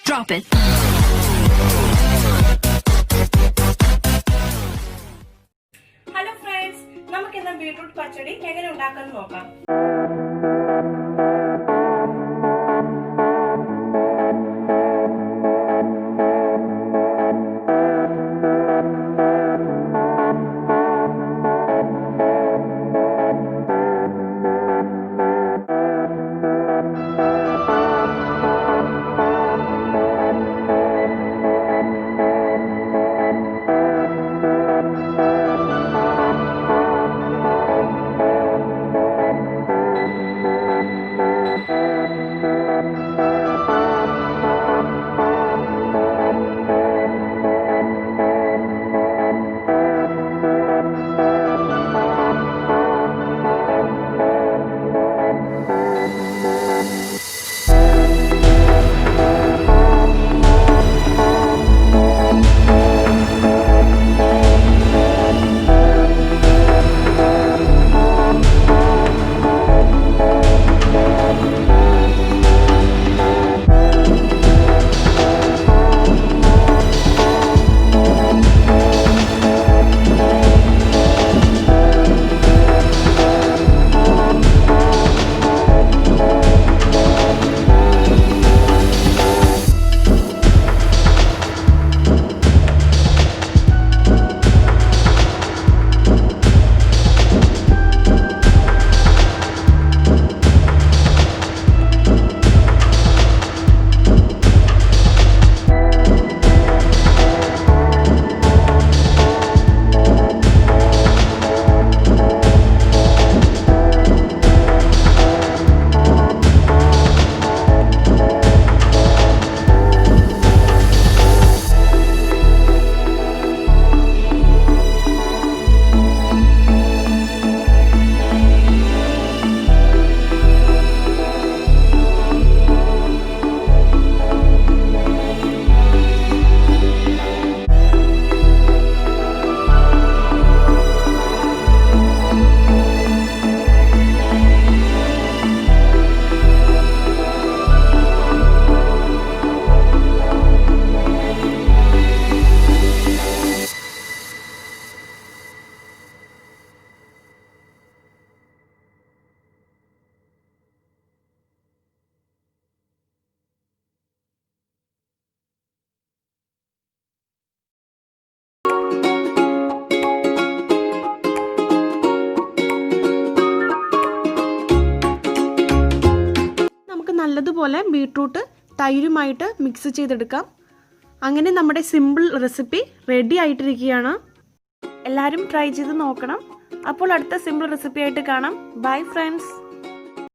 Drop it. Hello friends, നമുക്ക് ഇന്ന് beetroot പച്ചടി എങ്ങനെ ഉണ്ടാക്കാൻ നോക്കാം. നല്ലതുപോലെ ബീട്രൂട്ട് തൈരുമായിട്ട് മിക്സ് ചെയ്തെടുക്കാം. അങ്ങനെ നമ്മുടെ സിമ്പിൾ റെസിപ്പി റെഡി ആയിട്ടിരിക്കുകയാണ്. എല്ലാവരും ട്രൈ ചെയ്ത് നോക്കണം. അപ്പോൾ അടുത്ത സിമ്പിൾ റെസിപ്പി ആയിട്ട് കാണാം. Bye friends.